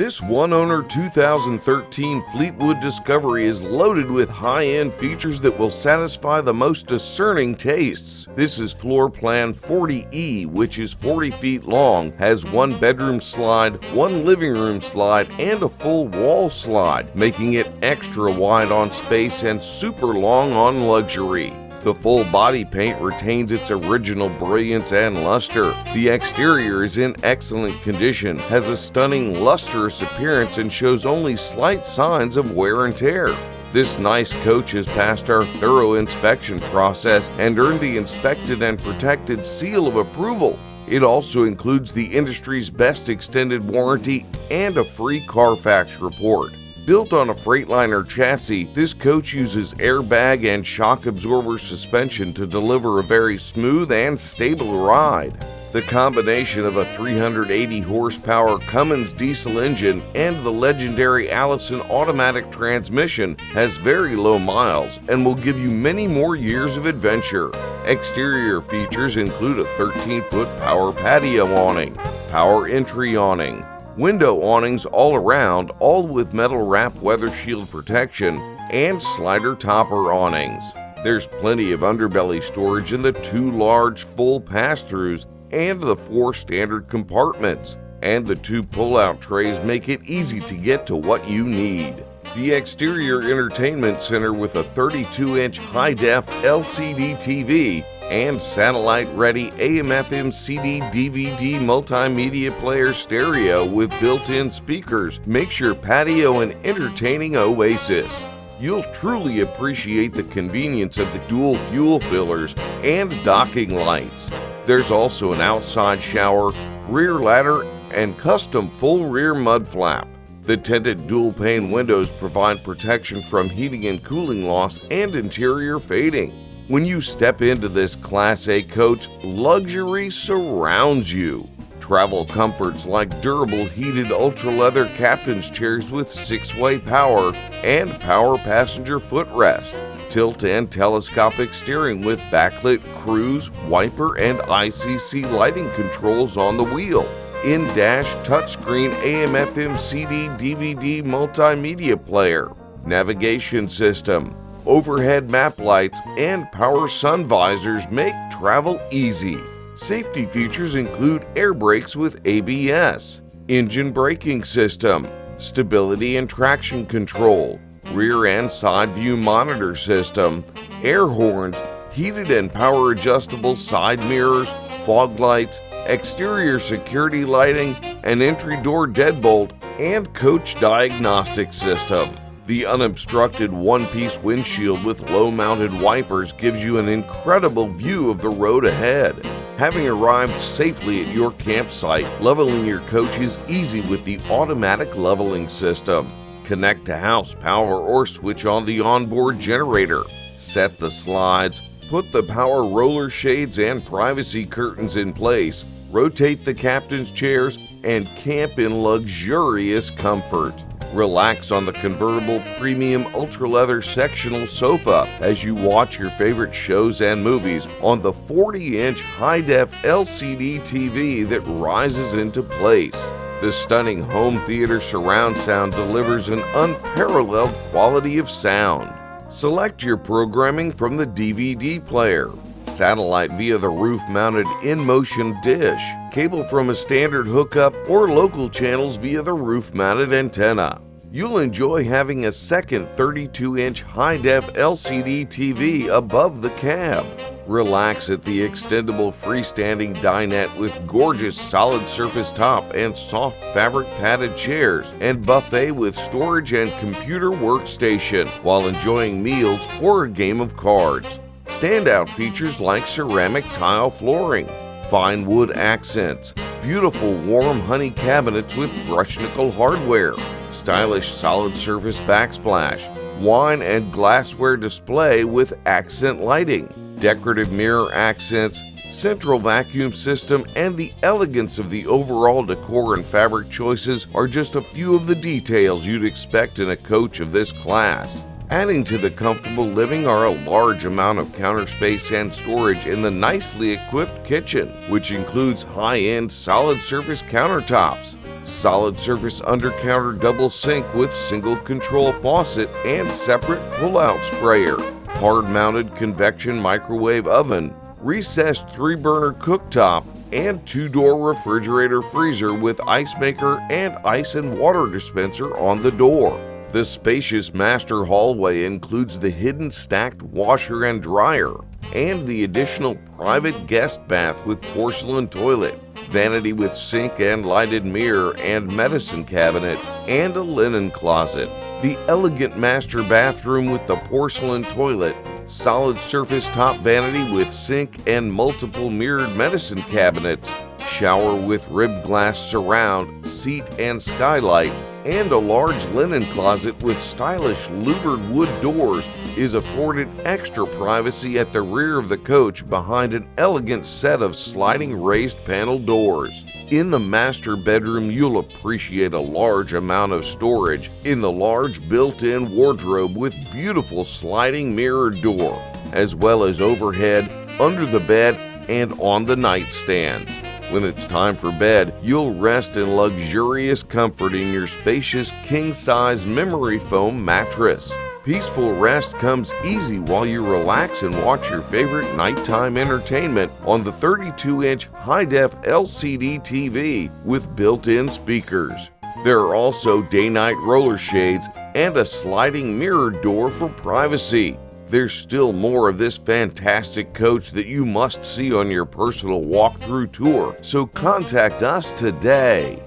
This one-owner 2013 Fleetwood Discovery is loaded with high-end features that will satisfy the most discerning tastes. This is floor plan 40E, which is 40 feet long, has one bedroom slide, one living room slide, and a full wall slide, making it extra wide on space and super long on luxury. The full body paint retains its original brilliance and luster. The exterior is in excellent condition, has a stunning lustrous appearance, and shows only slight signs of wear and tear. This nice coach has passed our thorough inspection process and earned the Inspected and Protected seal of approval. It also includes the industry's best extended warranty and a free Carfax report. Built on a Freightliner chassis, this coach uses airbag and shock absorber suspension to deliver a very smooth and stable ride. The combination of a 380 horsepower Cummins diesel engine and the legendary Allison automatic transmission has very low miles and will give you many more years of adventure. Exterior features include a 13-foot power patio awning, power entry awning, window awnings all around, all with metal wrap weather shield protection, and slider topper awnings. There's plenty of underbelly storage in the 2 large full pass-throughs and the 4 standard compartments, and the 2 pull-out trays make it easy to get to what you need. The exterior entertainment center with a 32-inch high-def LCD TV and satellite-ready AM/FM CD/DVD multimedia player stereo with built-in speakers makes your patio an entertaining oasis. You'll truly appreciate the convenience of the dual fuel fillers and docking lights. There's also an outside shower, rear ladder, and custom full rear mud flap. The tinted dual-pane windows provide protection from heating and cooling loss and interior fading. When you step into this Class A coach, luxury surrounds you. Travel comforts like durable heated ultra-leather captain's chairs with 6-way power and power passenger footrest, tilt and telescopic steering with backlit cruise, wiper, and ICC lighting controls on the wheel, in-dash touchscreen AM/FM CD/DVD multimedia player, navigation system, overhead map lights, and power sun visors make travel easy. Safety features include air brakes with ABS, engine braking system, stability and traction control, rear and side view monitor system, air horns, heated and power adjustable side mirrors, fog lights, exterior security lighting, an entry door deadbolt, and coach diagnostic system. The unobstructed one-piece windshield with low-mounted wipers gives you an incredible view of the road ahead. Having arrived safely at your campsite, leveling your coach is easy with the automatic leveling system. Connect to house power or switch on the onboard generator. Set the slides, put the power roller shades and privacy curtains in place, rotate the captain's chairs, and camp in luxurious comfort. Relax on the convertible premium ultra-leather sectional sofa as you watch your favorite shows and movies on the 40-inch high-def LCD TV that rises into place. The stunning home theater surround sound delivers an unparalleled quality of sound. Select your programming from the DVD player, satellite via the roof-mounted in-motion dish, cable from a standard hookup, or local channels via the roof-mounted antenna. You'll enjoy having a second 32-inch high-def LCD TV above the cab. Relax at the extendable freestanding dinette with gorgeous solid surface top and soft fabric padded chairs, and buffet with storage and computer workstation while enjoying meals or a game of cards. Standout features like ceramic tile flooring, fine wood accents, beautiful warm honey cabinets with brushed nickel hardware, stylish solid surface backsplash, wine and glassware display with accent lighting, decorative mirror accents, central vacuum system, and the elegance of the overall decor and fabric choices are just a few of the details you'd expect in a coach of this class. Adding to the comfortable living are a large amount of counter space and storage in the nicely equipped kitchen, which includes high-end solid surface countertops, Solid surface undercounter double sink with single control faucet and separate pull-out sprayer. Hard-mounted convection microwave oven. Recessed 3-burner cooktop. And 2-door refrigerator freezer with ice maker and ice and water dispenser on the door. The spacious master hallway includes the hidden stacked washer and dryer, and the additional private guest bath with porcelain toilet, vanity with sink and lighted mirror and medicine cabinet, and a linen closet. The elegant master bathroom with the porcelain toilet, solid surface top vanity with sink and multiple mirrored medicine cabinets, shower with ribbed glass surround, seat and skylight, and a large linen closet with stylish louvered wood doors is afforded extra privacy at the rear of the coach behind an elegant set of sliding raised panel doors. In the master bedroom, you'll appreciate a large amount of storage in the large built-in wardrobe with beautiful sliding mirrored door, as well as overhead, under the bed, and on the nightstands. When it's time for bed, you'll rest in luxurious comfort in your spacious king-size memory foam mattress. Peaceful rest comes easy while you relax and watch your favorite nighttime entertainment on the 32-inch high-def LCD TV with built-in speakers. There are also day-night roller shades and a sliding mirrored door for privacy. There's still more of this fantastic coach that you must see on your personal walkthrough tour, so contact us today.